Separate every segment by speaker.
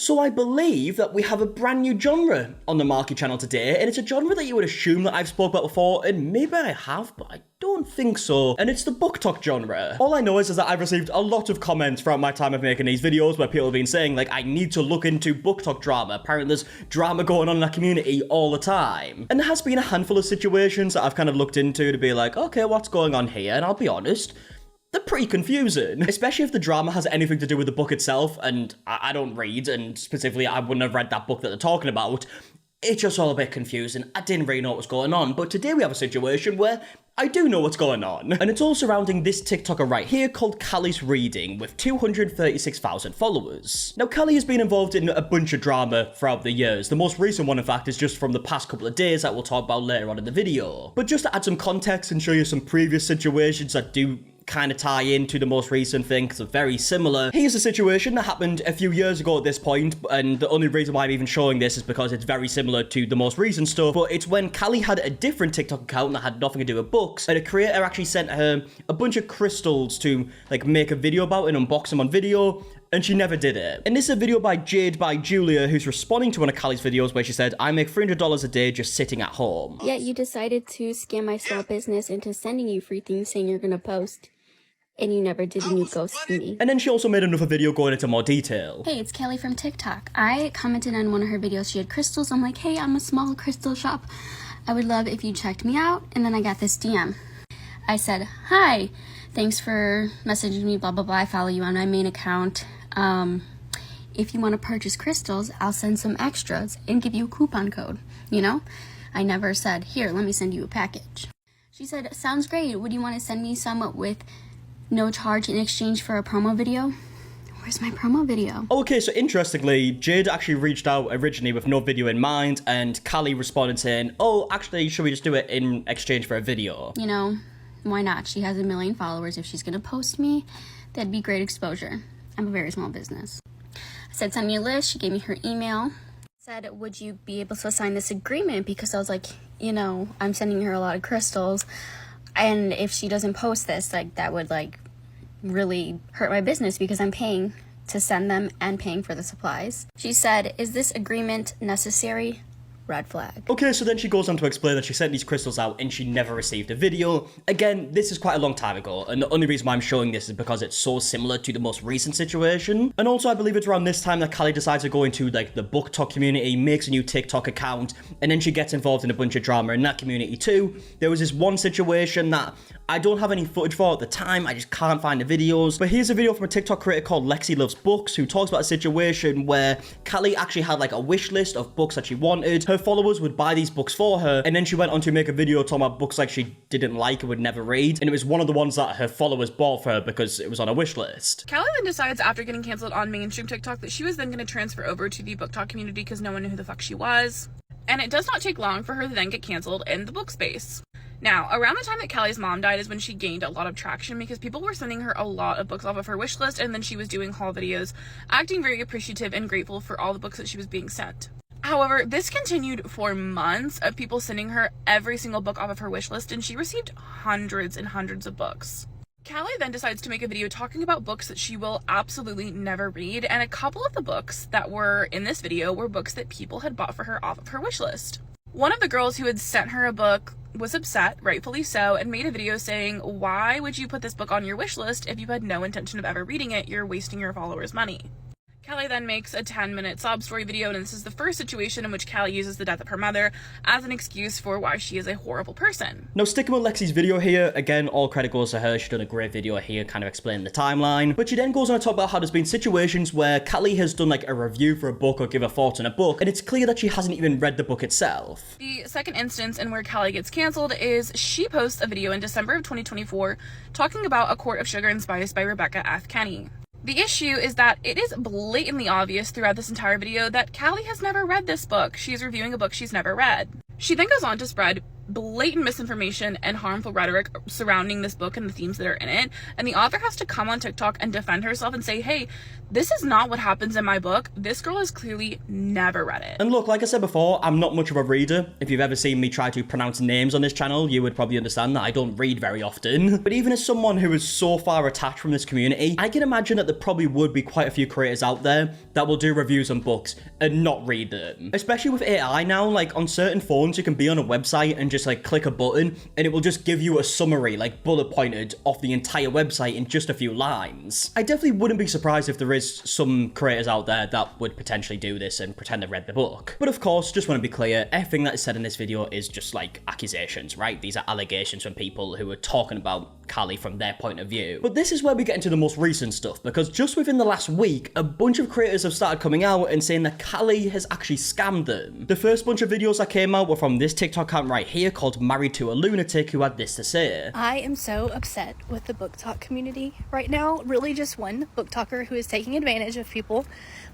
Speaker 1: So I believe that we have a brand new genre on the Markie channel today, and it's a genre that you would assume that I've spoke about before, and maybe I have, but I don't think so, and it's the BookTok genre. All I know is that I've received a lot of comments throughout my time of making these videos where people have been saying, like, I need to look into BookTok drama. Apparently there's drama going on in that community all the time. And there has been a handful of situations that I've kind of looked into to be like, okay, what's going on here? And I'll be honest, they're pretty confusing, especially if the drama has anything to do with the book itself, and I don't read, and specifically I wouldn't have read that book that they're talking about. It's just all a bit confusing. I didn't really know what was going on, but today we have a situation where I do know what's going on. And it's all surrounding this TikToker right here called callisreadingg with 236,000 followers. Now, Callie has been involved in a bunch of drama throughout the years. The most recent one, in fact, is just from the past couple of days that we'll talk about later on in the video. But just to add some context and show you some previous situations that do kind of tie into the most recent thing because they're very similar. Here's a situation that happened a few years ago at this point, and the only reason why I'm even showing this is because it's very similar to the most recent stuff, but it's when Callie had a different TikTok account that had nothing to do with books, and a creator actually sent her a bunch of crystals to like make a video about and unbox them on video, and she never did it. And this is a video by Jade by Julia, who's responding to one of Callie's videos where she said, I make $300 a day just sitting at home.
Speaker 2: Yet you decided to scam my small business into sending you free things saying you're gonna post. And you never did, and you ghosted me.
Speaker 1: And then she also made another video going into more detail.
Speaker 2: Hey, it's Kelly from TikTok. I commented on one of her videos. She had crystals. I'm like, hey, I'm a small crystal shop. I would love if you checked me out. And then I got this DM. I said, hi, thanks for messaging me, blah, blah, blah. I follow you on my main account. If you want to purchase crystals, I'll send some extras and give you a coupon code, you know? I never said, here, let me send you a package. She said, sounds great. Would you want to send me some with no charge in exchange for a promo video? Where's my promo video?
Speaker 1: Okay, so interestingly, Jade actually reached out originally with no video in mind, and Callie responded saying, oh, actually, should we just do it in exchange for a video?
Speaker 2: You know, why not? She has 1 million followers. If she's gonna post me, that'd be great exposure. I'm a very small business. I said, send me a list. She gave me her email. Said, would you be able to sign this agreement? Because I was like, you know, I'm sending her a lot of crystals, and if she doesn't post this, like, that would, like, really hurt my business because I'm paying to send them and paying for the supplies. She said, is this agreement necessary? Red flag.
Speaker 1: Okay, so then she goes on to explain that she sent these crystals out and she never received a video. Again, this is quite a long time ago, and the only reason why I'm showing this is because it's so similar to the most recent situation. And also, I believe it's around this time that Callie decides to go into, like, the BookTok community, makes a new TikTok account, and then she gets involved in a bunch of drama in that community too. There was this one situation that I don't have any footage for at the time, I just can't find the videos, but here's a video from a TikTok creator called Lexi Loves Books, who talks about a situation where Callie actually had, like, a wish list of books that she wanted. Her followers would buy these books for her, and then she went on to make a video talking about books like she didn't like and would never read, and it was one of the ones that her followers bought for her because it was on a wish list.
Speaker 3: Callie then decides, after getting canceled on mainstream TikTok, that she was then going to transfer over to the BookTok community because no one knew who the fuck she was. And it does not take long for her to then get canceled in the book space. Now, around the time that Callie's mom died is when she gained a lot of traction because people were sending her a lot of books off of her wish list, and then she was doing haul videos, acting very appreciative and grateful for all the books that she was being sent. However, this continued for months of people sending her every single book off of her wish list, and she received hundreds and hundreds of books. Callie then decides to make a video talking about books that she will absolutely never read, and a couple of the books that were in this video were books that people had bought for her off of her wish list. One of the girls who had sent her a book was upset, rightfully so, and made a video saying, why would you put this book on your wish list if you had no intention of ever reading it? You're wasting your followers' money. Callie then makes a 10-minute sob story video, and this is the first situation in which Callie uses the death of her mother as an excuse for why she is a horrible person.
Speaker 1: Now, sticking with Lexi's video here, again, all credit goes to her. She's done a great video here, kind of explaining the timeline. But she then goes on to talk about how there's been situations where Callie has done, like, a review for a book or give her thoughts on a book, and it's clear that she hasn't even read the book itself.
Speaker 3: The second instance in where Callie gets canceled is she posts a video in December of 2024 talking about A Court of Sugar and Spice by Rebecca F. Kenny. The issue is that it is blatantly obvious throughout this entire video that Callie has never read this book. She is reviewing a book she's never read. She then goes on to spread blatant misinformation and harmful rhetoric surrounding this book and the themes that are in it, and the author has to come on TikTok and defend herself and say, hey, This is not what happens in my book. This girl has clearly never read it.
Speaker 1: And look, like I said before, I'm not much of a reader. If you've ever seen me try to pronounce names on this channel, you would probably understand that I don't read very often. But even as someone who is so far attached from this community, I can imagine that there probably would be quite a few creators out there that will do reviews on books and not read them. Especially with AI now, like on certain phones, you can be on a website and just like click a button and it will just give you a summary, like bullet pointed off the entire website in just a few lines. I definitely wouldn't be surprised if there is some creators out there that would potentially do this and pretend they've read the book. But of course, just want to be clear, everything that is said in this video is just like accusations, right? These are allegations from people who are talking about Callie from their point of view. But this is where we get into the most recent stuff, because just within the last week, a bunch of creators have started coming out and saying that Callie has actually scammed them. The first bunch of videos that came out were from this TikTok account right here called Married to a Lunatic, who had this to say.
Speaker 4: I am so upset with the BookTok community right now. Really just one BookToker who is taking advantage of people.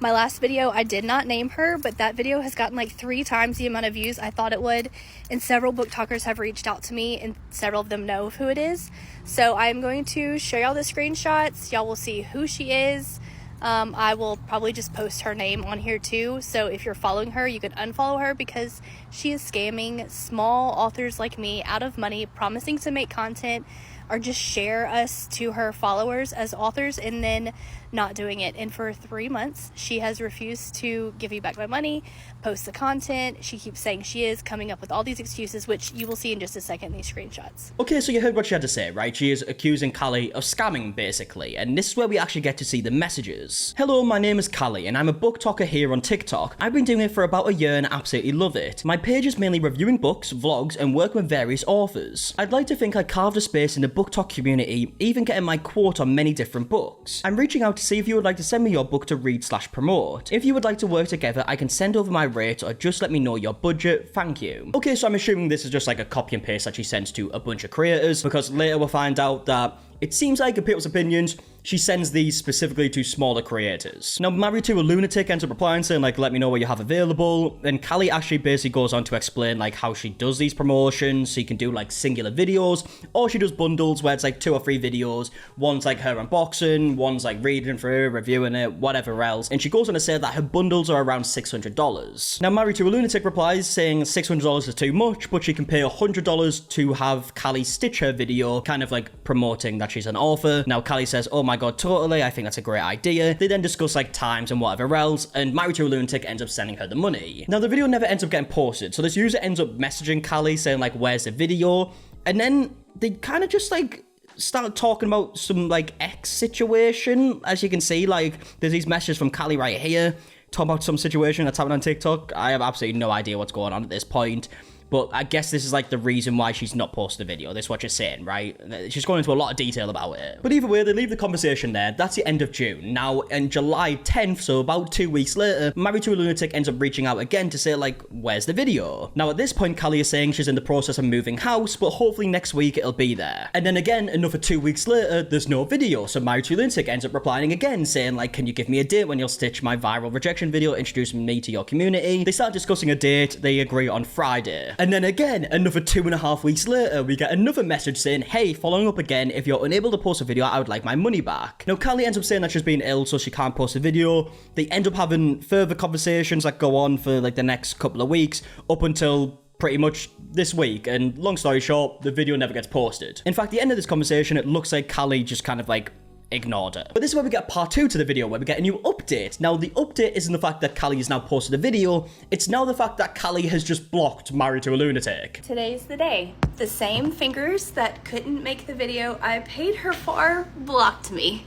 Speaker 4: My last video, I did not name her, but that video has gotten like 3 times the amount of views I thought it would, and several BookTokers have reached out to me, and several of them know who it is. So I'm going to show y'all the screenshots. Y'all will see who she is. I will probably just post her name on here too, so if you're following her, you can unfollow her, because she is scamming small authors like me out of money, promising to make content or just share us to her followers as authors, and then not doing it. And for 3 months, she has refused to give me back my money, post the content. She keeps saying she is coming up with all these excuses, which you will see in just a second, these screenshots.
Speaker 1: Okay, so you heard what she had to say, right? She is accusing Callie of scamming, basically, and this is where we actually get to see the messages. Hello, my name is Callie, and I'm a BookToker here on TikTok. I've been doing it for about a year and absolutely love it. My page is mainly reviewing books, vlogs, and working with various authors. I'd like to think I carved a space in the BookTok community, even getting my quote on many different books. I'm reaching out to see if you would like to send me your book to read/promote. If you would like to work together, I can send over my rate, or just let me know your budget, thank you. Okay, so I'm assuming this is just like a copy and paste that she sends to a bunch of creators, because later we'll find out that it seems like, in people's opinions, she sends these specifically to smaller creators. Now, Married to a Lunatic ends up replying saying, like, let me know what you have available, and Callie actually basically goes on to explain, like, how she does these promotions. So you can do, like, singular videos, or she does bundles where it's, like, 2 or 3 videos. One's, like, her unboxing, one's, like, reading through, reviewing it, whatever else, and she goes on to say that her bundles are around $600. Now, Married to a Lunatic replies saying $600 is too much, but she can pay $100 to have Callie stitch her video, kind of, like, promoting that she's an author. Now, Callie says, oh my god, totally, I think that's a great idea. They then discuss like times and whatever else, and Married to a Lunatic ends up sending her the money. Now, the video never ends up getting posted, so this user ends up messaging Callie saying like, where's the video? And then they kind of just like start talking about some like ex situation. As you can see, like there's these messages from Callie right here talking about some situation that's happening on TikTok. I have absolutely no idea what's going on at this point. But I guess this is like the reason why she's not posted the video. This is what you're saying, right? She's going into a lot of detail about it. But either way, they leave the conversation there. That's the end of June. Now, on July 10th, so about 2 weeks later, Married to a Lunatic ends up reaching out again to say, like, where's the video? Now, at this point, Callie is saying she's in the process of moving house, but hopefully next week it'll be there. And then again, another 2 weeks later, there's no video. So Married to a Lunatic ends up replying again, saying, like, can you give me a date when you'll stitch my viral rejection video, introducing me to your community? They start discussing a date. They agree on Friday. And then again, another 2.5 weeks later, we get another message saying, hey, following up again, if you're unable to post a video, I would like my money back. Now, Callie ends up saying that she's been ill, so she can't post a video. They end up having further conversations that go on for like the next couple of weeks, up until pretty much this week, and long story short, the video never gets posted. In fact, the end of this conversation, it looks like Callie just kind of like ignored it. But this is where we get part 2 to the video, where we get a new update. Now, the update isn't the fact that Callie has now posted a video, it's now the fact that Callie has just blocked Married to a Lunatic.
Speaker 4: Today's the day. The same fingers that couldn't make the video I paid her for blocked me.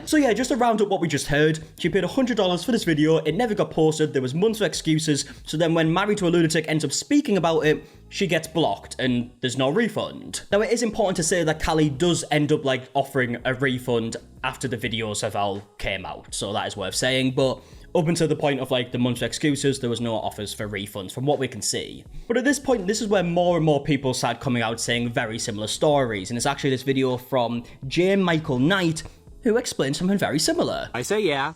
Speaker 1: So yeah, just to round up what we just heard, she paid $100 for this video, it never got posted, there was months of excuses, so then when Married to a Lunatic ends up speaking about it, she gets blocked and there's no refund. Now, it is important to say that Callie does end up like offering a refund after the videos have all came out, so that is worth saying, but up until the point of like the month's excuses, there was no offers for refunds from what we can see. But at this point, this is where more and more people start coming out saying very similar stories, and it's actually this video from J. Michael Knight, who explains something very similar.
Speaker 5: I say, yeah,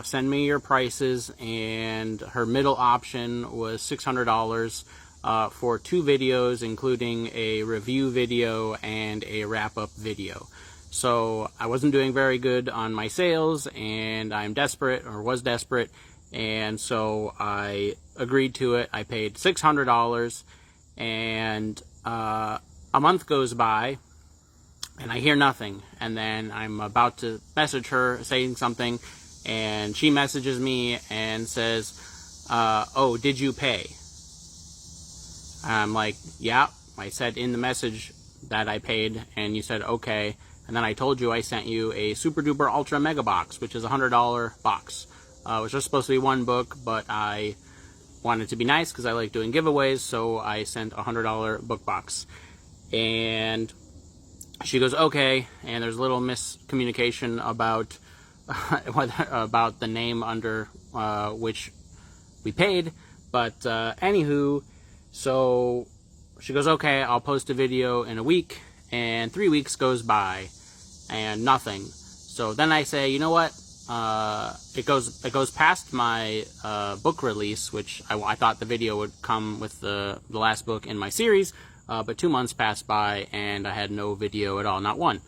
Speaker 5: send me your prices, and her middle option was $600. for 2 videos, including a review video and a wrap-up video. So I wasn't doing very good on my sales, and I'm desperate, or was desperate, and so I agreed to it. I paid $600, and a month goes by, and I hear nothing. And then I'm about to message her saying something, and she messages me and says, oh, did you pay? I'm like, yeah, I said in the message that I paid, and you said okay. And then I told you I sent you a Super Duper Ultra Mega Box, which is a $100 box. Which was supposed to be 1 book, but I wanted to be nice because I like doing giveaways, so I sent a $100 book box. And she goes, okay, and there's a little miscommunication about about the name under which we paid, but anywho, so she goes, okay, I'll post a video in a week, and 3 weeks goes by, and nothing. So then I say, you know what? It goes past my book release, which I thought the video would come with the last book in my series, but 2 months passed by and I had no video at all, not one.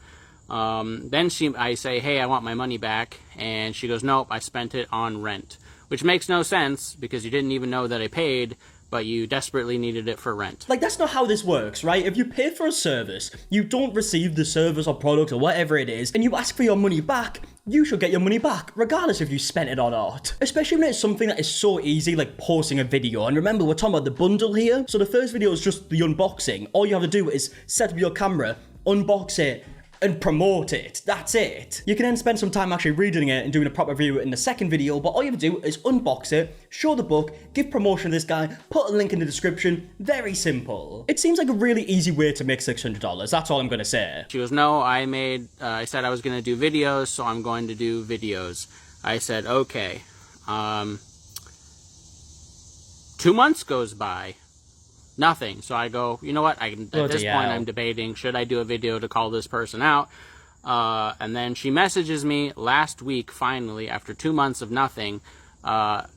Speaker 5: Then I say, hey, I want my money back, and she goes, nope, I spent it on rent, which makes no sense because you didn't even know that I paid, but you desperately needed it for rent.
Speaker 1: Like, that's not how this works, right? If you pay for a service, you don't receive the service or product or whatever it is, and you ask for your money back, you should get your money back, regardless if you spent it or not. Especially when it's something that is so easy, like posting a video. And remember, we're talking about the bundle here. So the first video is just the unboxing. All you have to do is set up your camera, unbox it, and promote it. That's it. You can then spend some time actually reading it and doing a proper review in the second video, but all you have to do is unbox it, show the book, give promotion to this guy, put a link in the description. Very simple. It seems like a really easy way to make $600. That's all I'm gonna say.
Speaker 5: She goes, no, I said I was gonna do videos, so I'm going to do videos. I said, okay. 2 months goes by. Nothing. So I go, you know what, at this point I'm debating, should I do a video to call this person out? And then she messages me last week, finally, after 2 months of nothing. I'm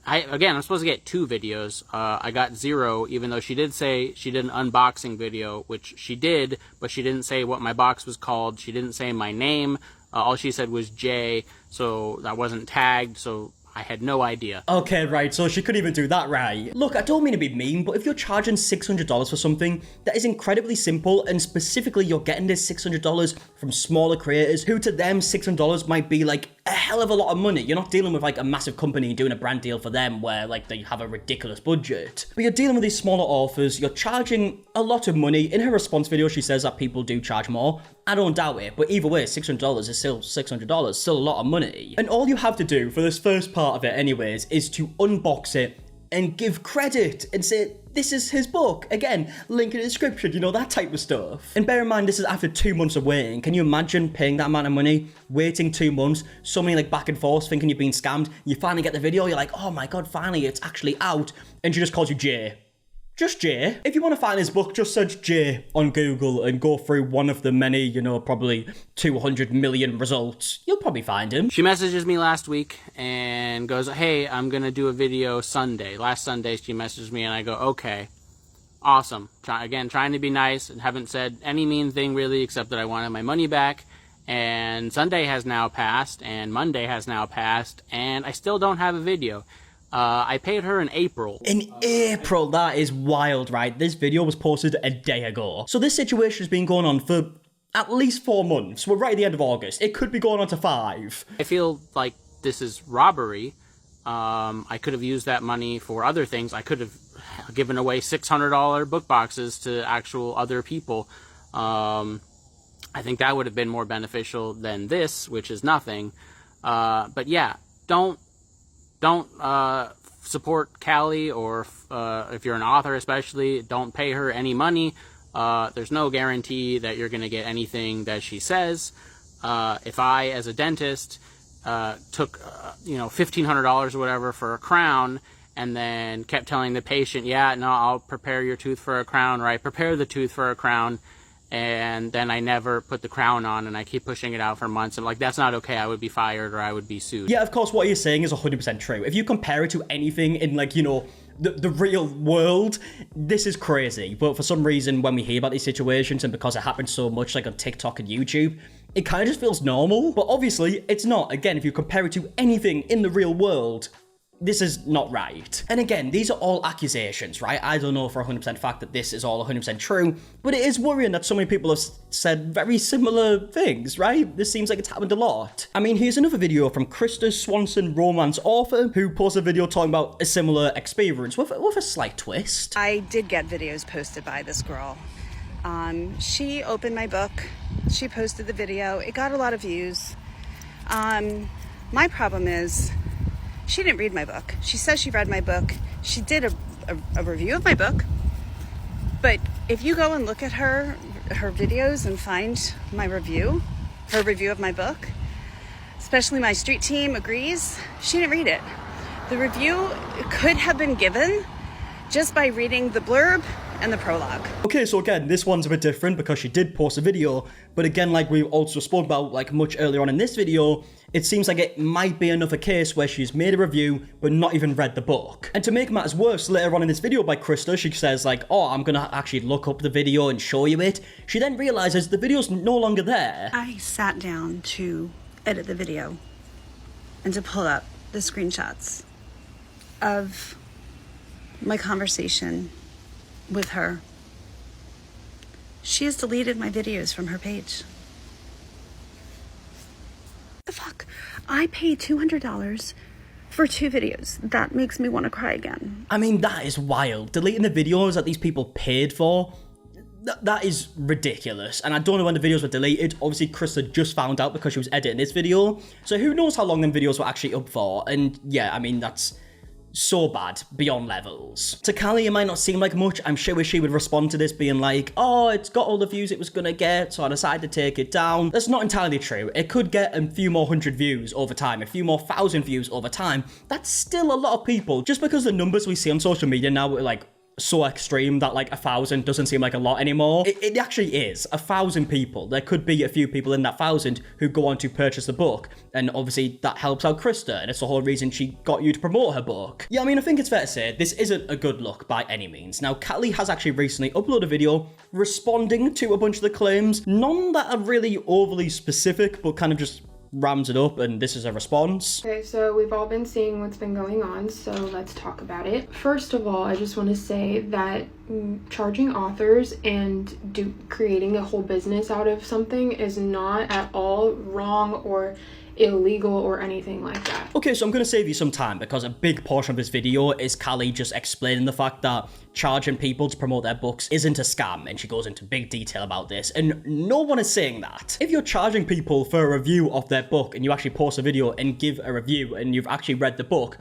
Speaker 5: supposed to get 2 videos. I got 0, even though she did say she did an unboxing video, which she did, but she didn't say what my box was called. She didn't say my name. All she said was J, so that wasn't tagged, so I had no idea.
Speaker 1: Okay, right, so she couldn't even do that, right? Look, I don't mean to be mean, but if you're charging $600 for something that is incredibly simple, and specifically you're getting this $600 from smaller creators, who to them $600 might be like a hell of a lot of money. You're not dealing with like a massive company doing a brand deal for them where like they have a ridiculous budget. But you're dealing with these smaller authors, you're charging a lot of money. In her response video, she says that people do charge more. I don't doubt it, but either way, $600 is still $600, still a lot of money. And all you have to do for this first part of it anyways, is to unbox it and give credit and say, this is his book. Again, link in the description, you know, that type of stuff. And bear in mind, this is after 2 months of waiting. Can you imagine paying that amount of money, waiting 2 months, so many like back and forth, thinking you're being scammed, you finally get the video, you're like, oh my god, finally, it's actually out, and she just calls you Jay. Just Jay. If you want to find his book, just search Jay on Google and go through one of the many, you know, probably 200 million results. You'll probably find him.
Speaker 5: She messages me last week and goes, hey, I'm gonna do a video Sunday. Last Sunday she messaged me and I go, okay, awesome. Trying to be nice and haven't said any mean thing really except that I wanted my money back. And Sunday has now passed and Monday has now passed and I still don't have a video. I paid her in April.
Speaker 1: In April? That is wild, right? This video was posted a day ago. So this situation has been going on for at least 4 months. We're right at the end of August. It could be going on to 5.
Speaker 5: I feel like this is robbery. I could have used that money for other things. I could have given away $600 book boxes to actual other people. I think that would have been more beneficial than this, which is nothing. But yeah, don't support Callie, or if you're an author especially, don't pay her any money. There's no guarantee that you're going to get anything that she says. If I, as a dentist, took $1,500 or whatever for a crown, and then kept telling the patient, yeah, no, I'll prepare your tooth for a crown, or I prepare the tooth for a crown, and then I never put the crown on and I keep pushing it out for months, and like, that's not okay. I would be fired or I would be sued.
Speaker 1: Yeah, of course, what you're saying is 100% true. If you compare it to anything in, like, you know, the real world. This is crazy. But for some reason, when we hear about these situations, and because it happens so much like on TikTok and YouTube, it kind of just feels normal. But obviously, it's not. Again, if you compare it to anything in the real world, this is not right. And again, these are all accusations, right? I don't know for 100% fact that this is all 100% true, but it is worrying that so many people have said very similar things, right? This seems like it's happened a lot. I mean, here's another video from Krista Swanson, romance author, who posted a video talking about a similar experience with a slight twist.
Speaker 6: I did get videos posted by this girl. She opened my book, she posted the video, it got a lot of views. My problem is, she didn't read my book. She says she read my book. She did a review of my book. But if you go and look at her videos and find my review, her review of my book, especially my street team agrees, she didn't read it. The review could have been given just by reading the blurb and the prologue.
Speaker 1: Okay, so again, this one's a bit different because she did post a video, but again, like we also spoke about like much earlier on in this video, it seems like it might be another case where she's made a review but not even read the book. And to make matters worse, later on in this video by Krista, she says like, oh, I'm gonna actually look up the video and show you it. She then realizes the video's no longer there.
Speaker 6: I sat down to edit the video and to pull up the screenshots of my conversation with her. She has deleted my videos from her page. The fuck? I paid $200 for 2 videos. That makes me want to cry again.
Speaker 1: I mean, that is wild. Deleting the videos that these people paid for, that is ridiculous. And I don't know when the videos were deleted. Obviously, Krista just found out because she was editing this video. So who knows how long them videos were actually up for. And yeah, I mean, that's so bad, beyond levels. To Callie, it might not seem like much. I'm sure she would respond to this being like, oh, it's got all the views it was gonna get, so I decided to take it down. That's not entirely true. It could get a few more 100 views over time, a few more 1,000 views over time. That's still a lot of people. Just because the numbers we see on social media now are like so extreme that like 1,000 doesn't seem like a lot anymore. It actually is 1,000 people. There could be a few people in that 1,000 who go on to purchase the book, and obviously that helps out Krista, and it's the whole reason she got you to promote her book. Yeah, I mean, I think it's fair to say this isn't a good look by any means. Now, Callie has actually recently uploaded a video responding to a bunch of the claims, none that are really overly specific, but kind of just rams it up, and this is a response.
Speaker 7: Okay, so we've all been seeing what's been going on, so let's talk about it. First of all, I just want to say that charging authors and creating a whole business out of something is not at all wrong or illegal or anything like that.
Speaker 1: Okay, so I'm going to save you some time because a big portion of this video is Callie just explaining the fact that charging people to promote their books isn't a scam, and she goes into big detail about this, and no one is saying that. If you're charging people for a review of their book and you actually post a video and give a review and you've actually read the book,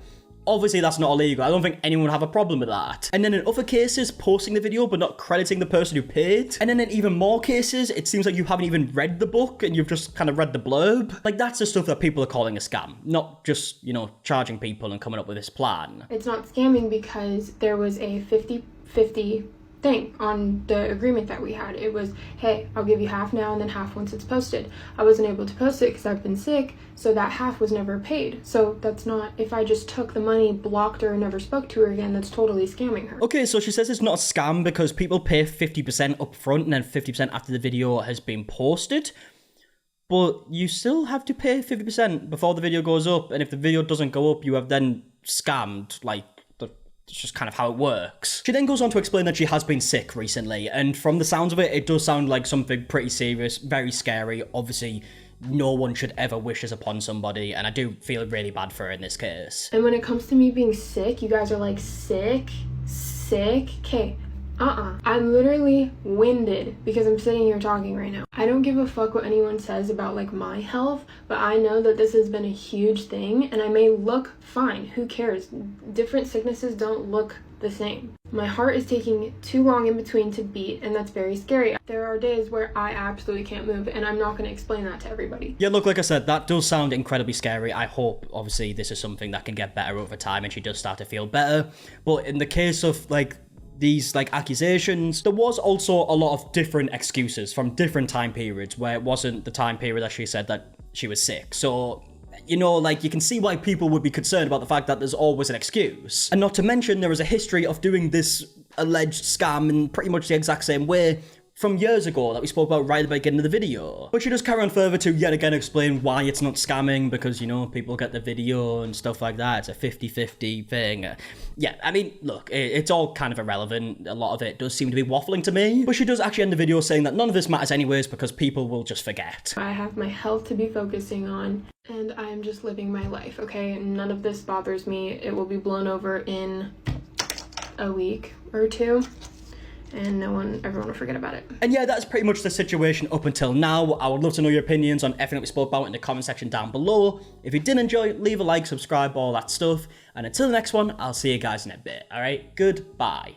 Speaker 1: obviously that's not illegal. I don't think anyone would have a problem with that. And then in other cases, posting the video but not crediting the person who paid. And then in even more cases, it seems like you haven't even read the book and you've just kind of read the blurb. Like, that's the stuff that people are calling a scam, not just, you know, charging people and coming up with this plan.
Speaker 7: It's not scamming because there was a 50-50 thing on the agreement that we had. It was, hey, I'll give you half now and then half once it's posted. I wasn't able to post it because I've been sick, so that half was never paid. So that's not, if I just took the money, blocked her, and never spoke to her again, that's totally scamming her.
Speaker 1: Okay, so she says it's not a scam because people pay 50% up front and then 50% after the video has been posted. But you still have to pay 50% before the video goes up, and if the video doesn't go up, you have then scammed, like, it's just kind of how it works. She then goes on to explain that she has been sick recently, and from the sounds of it, it does sound like something pretty serious, very scary. Obviously, no one should ever wish this upon somebody, and I do feel really bad for her in this case.
Speaker 7: And when it comes to me being sick, you guys are like, sick? Okay. I'm literally winded because I'm sitting here talking right now. I don't give a fuck what anyone says about like my health, but I know that this has been a huge thing, and I may look fine. Who cares? Different sicknesses don't look the same. My heart is taking too long in between to beat, and that's very scary. There are days where I absolutely can't move, and I'm not going to explain that to everybody.
Speaker 1: Yeah, look, like I said, that does sound incredibly scary. I hope, obviously, this is something that can get better over time and she does start to feel better. But in the case of, like, these like accusations, there was also a lot of different excuses from different time periods where it wasn't the time period that she said that she was sick. So you know, like, you can see why people would be concerned about the fact that there's always an excuse. And not to mention, there is a history of doing this alleged scam in pretty much the exact same way from years ago that we spoke about right at the beginning of the video. But she does carry on further to yet again explain why it's not scamming, because, you know, people get the video and stuff like that. It's a 50-50 thing. Yeah, I mean, look, it's all kind of irrelevant. A lot of it does seem to be waffling to me. But she does actually end the video saying that none of this matters anyways because people will just forget.
Speaker 7: I have my health to be focusing on, and I'm just living my life, okay? None of this bothers me. It will be blown over in a week or two, and everyone will forget about it.
Speaker 1: And yeah, that's pretty much the situation up until now. I would love to know your opinions on everything that we spoke about in the comment section down below. If you did enjoy, leave a like, subscribe, all that stuff. And until the next one, I'll see you guys in a bit, alright? Goodbye.